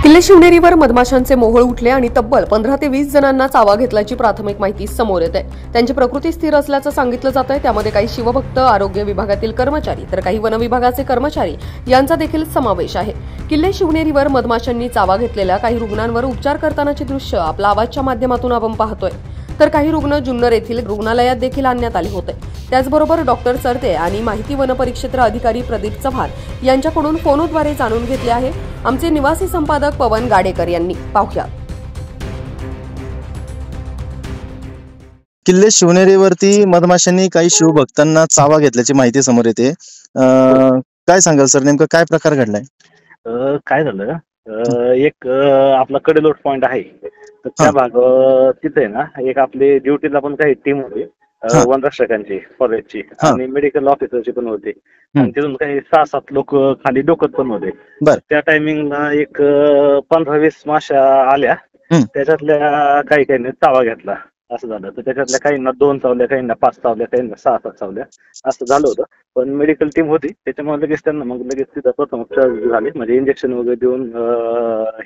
किल्ले शिवनेरीवर मधमाशांचे मोहोळ उठले आणि तब्बल 15 ते 20 जणांना चावा घेतल्याची प्राथमिक माहिती समोर येते। त्यांची प्रकृती स्थिर असल्याचं सांगितलं जातंय। त्यामध्ये काही शिवभक्त, आरोग्य विभागातील कर्मचारी तर काही वन विभागाचे कर्मचारी यांचा देखील समावेश आहे। किल्ले शिवनेरीवर मधमाशांनी चावा घेतलेल्या काही रुग्णांवर उपचार करतानाची दृश्य आपला आवाजच्या माध्यमातून आपण पाहतोय। तर काही रुग्ण जुन्नर येथील रुग्णालयात देखील आणण्यात आले होते। त्याचबरोबर डॉक्टर सरदे आणि माहिती वन परिक्षेत्र अधिकारी प्रदीप चव्हाण यांच्याकडून फोनद्वारे जाणून घेतले आहे। आमचे निवासी संपादक पवन गाडेकर यांनी पाहुया। किल्ले शिवनेरीवरती मधमाशांनी काही शिवभक्तांना चावा घेतल्याची माहिती समोर येते। काय सांगाल सर, नेमका काय प्रकार घडलाय? काय झालं, एक आपला कडेलोट पॉइंट आहे, तर त्या भाग तिथे ना एक आपली ड्युटीला पण काही टीम होती, वनरक्षकांची, फॉरेस्टची आणि मेडिकल ऑफिसरची पण होती आणि तिथून काही 6-7 लोक खाली डोकत पण होते। त्या टायमिंगला एक 15-20 माशा आल्या, त्याच्यातल्या काही काहींनी चावा घेतला असं झालं। तर त्याच्यातल्या काहींना 2 चावल्या, काहींना 5 चावल्या, काहींना 6-7 चावल्या असं झालं होतं। पण मेडिकल टीम होती त्याच्यामुळे लगेच त्यांना मग लगेच तिथं प्रथम उपचार झाले, म्हणजे इंजेक्शन वगैरे देऊन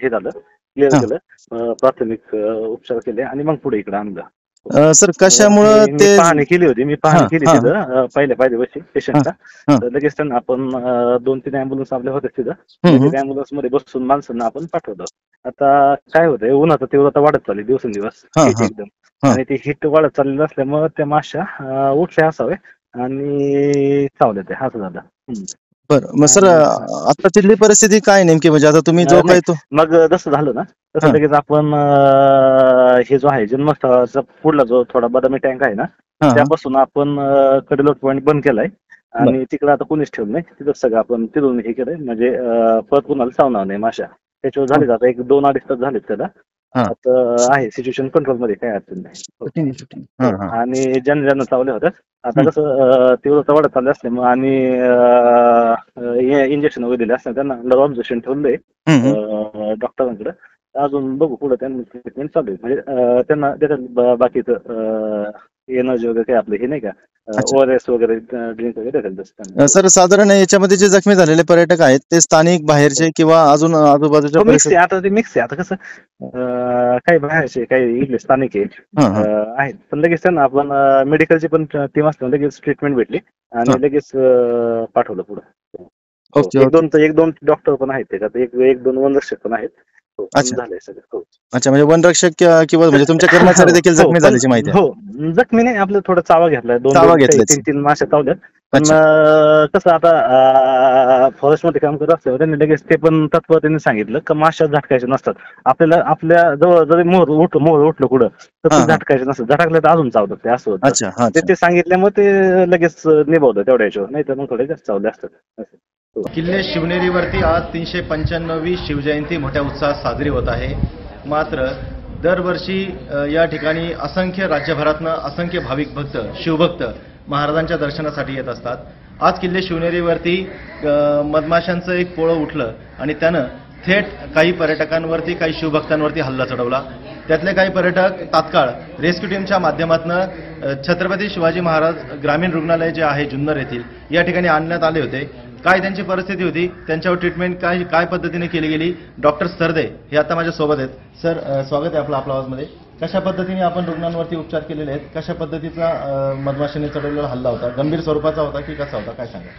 हे झालं, क्लिअर केलं, प्राथमिक उपचार केले आणि मग पुढे इकडे आणलं। सर कशामुळे मी पाहणी केली होती, तिथं पहिल्या वर्षी पेशंटला। तर लगेच त्यांना आपण 2-3 अँब्युलन्स आपल्या होत्या तिथं, अँब्युलन्स मध्ये बसून माणसांना आपण पाठवलं। आता काय होतंय, उन्हाचा तीव्रता वाढत चालली दिवसेंदिवस एकदम, आणि ती हिट वाढत चाललेली असल्यामुळे त्या माशा उठल्या असावे आणि चावल्या त्या, असं झालं। बरं, मग सर आता तिथली परिस्थिती काय नेमकी, म्हणजे आता तुम्ही जो काही तो मग जसं झालं ना तसं लगेच आपण हे जो आहे जन्मस्थळाचा पुढला जो थोडा बदामी टँक आहे ना, त्यापासून आपण कडेलोट पॉईंट बंद केलाय आणि तिकडे आता कोणीच ठेवलं नाही, तिथं सगळं आपण तिथून हे केलंय, म्हणजे परत कुणाला चावणार नाही माशा। त्याच्यावर झाले आता 1-2-2.5 तास झालेत त्याला, आता आहे सिच्युएशन कंट्रोल मध्ये, काही अडचण नाही। आणि ज्यांना चावल्या होत्या आता कसं तीव्रता वाढत चालली असल्यामुळे आणि इंजेक्शन वगैरे दिले असल्या त्यांना अंडर ऑब्झर्वेशन ठेवलंय डॉक्टरांकडे। अजून बघू पुढे त्यांनी ट्रीटमेंट चालू आहे, म्हणजे त्यांना त्याच्यात बाकीचं एनर्जी वगैरे काही आपलं हे नाही का, ORS वगैरे ड्रिंक वगैरे। सर साधारण याच्यामध्ये जे जखमी झालेले पर्यटक आहेत ते स्थानिक, बाहेरचे किंवा अजून आजूबाजूच्या मिक्स आहे? आता ते मिक्स आहे, आता कसं काही बाहेरचे, काही इथले स्थानिक आहेत, पण लगेच त्यांना आपण मेडिकलची पण टीम असल्यामुळे लगेच ट्रीटमेंट भेटली आणि लगेच पाठवलं पुढे। 1-2 डॉक्टर पण आहेत त्याच्यात, 1-2 वनरक्षक पण आहेत। झालंय सगळं। अच्छा, म्हणजे वनरक्षक किंवा म्हणजे तुमच्या कर्मचारी देखील जखमी झाल्याची माहिती आहे? हो, जखमी नाही, आपलं थोडं चावा घेतलाय, 2-3 माशा चावल्यात। पण कसं आता फॉरेस्ट मध्ये काम करत असल्यावर त्यांनी लगेच ते पण तत्व त्यांनी सांगितलं की माशा झटकायचे नसतात, आपल्या जवळ जरी मोहोळ उठलं कुठं तर ते झटकायचे नसतात, झटकलं तर अजून चावतात ते, असं होतं। ते सांगितल्यामुळे ते लगेच निभावलं तेवढ्या याच्यावर, नाही तर मग थोडे जास्त चावले असतात। किल्ले शिवनेरीवरती आज 395वी शिवजयंती मोठ्या उत्साहात साजरी होत आहे। मात्र दरवर्षी या ठिकाणी असंख्य राज्यभरातनं असंख्य भाविक भक्त, शिवभक्त महाराजांच्या दर्शनासाठी येत असतात। आज किल्ले शिवनेरीवरती मधमाशांचं एक पोळं उठलं आणि त्यानं थेट काही पर्यटकांवरती, काही शिवभक्तांवरती हल्ला चढवला। त्यातले काही पर्यटक तात्काळ रेस्क्यू टीमच्या माध्यमातून छत्रपती शिवाजी महाराज ग्रामीण रुग्णालय जे आहे जुन्नर येथील, या ठिकाणी आणण्यात आले होते। काय त्यांची परिस्थिती होती, त्यांच्यावर ट्रीटमेंट काय पद्धतीने केली गेली, डॉक्टर सरदे हे आता माझ्या सोबत आहेत। सर स्वागत आहे आपलं आपल्या आवाजमध्ये। कशा पद्धतीने आपण रुग्णांवरती उपचार केलेले आहेत, कशा पद्धतीचा मधमाशांनी चढवलेला हल्ला होता, गंभीर स्वरूपाचा होता की कसा होता, काय सांगा?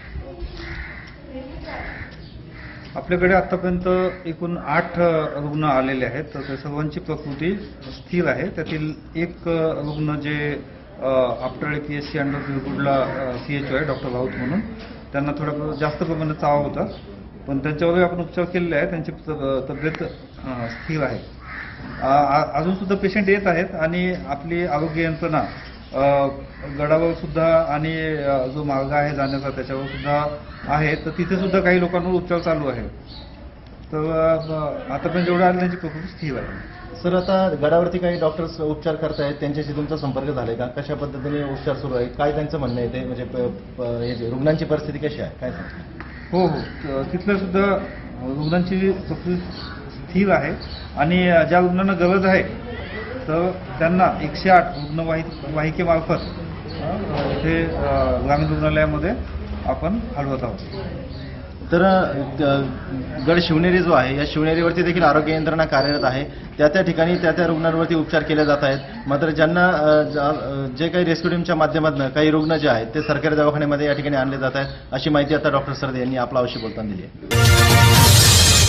आपल्याकडे आतापर्यंत एकूण 8 रुग्ण आलेले आहेत, तर त्या सर्वांची प्रकृती स्थिर आहे। त्यातील एक रुग्ण जे आपटाळे PSC अंडर तिरपुडला CHO आहे, डॉक्टर राऊत म्हणून, त्यांना थोडा जास्त प्रमाणात चावा होता, पण त्यांच्यावर आपण उपचार केलेले आहे, त्यांची तब्येत स्थिर आहे। अजून सुद्धा पेशंट येत आहेत आणि आपली आरोग्य यंत्रणा गडावर सुद्धा आणि जो मार्ग आहे जाण्याचा त्याच्यावर सुद्धा आहे, तर तिथे सुद्धा काही लोकांवर उपचार चालू आहे। तर आतापर्यंत जेवढे आले त्यांची प्रकृती स्थिर आहे। सर आता गडावरती काही डॉक्टर्स उपचार करतायत, त्यांच्याशी तुमचा संपर्क झालाय का? कशा पद्धतीने उपचार सुरू आहे, काय त्यांचं म्हणणं आहे ते, म्हणजे रुग्णांची परिस्थिती कशी आहे, काय सांगा? हो, तिथलं सुद्धा रुग्णांची प्रकृती स्थिर आहे आणि ज्या रुग्णांना गरज आहे तर त्यांना 108 रुग्णवाहिकेमार्फत इथे ग्रामीण रुग्णालयामध्ये आपण हलवत आहोत। तर गड शिवनेरी जो आहे या शिवनेरीवरती देखील आरोग्य यंत्रणा कार्यरत आहे. त्या ठिकाणी त्या रुग्णांवरती उपचार केले जात आहेत. मात्र ज्यांना जे काही रेस्क्यू टीमच्या माध्यमातून काही रुग्ण जे आहेत ते सरकारी दवाखान्यामध्ये या ठिकाणी आणले जात आहेत, अशी माहिती आता डॉक्टर सरदे यांनी आपला अवश्य बोलताना दिली आहे.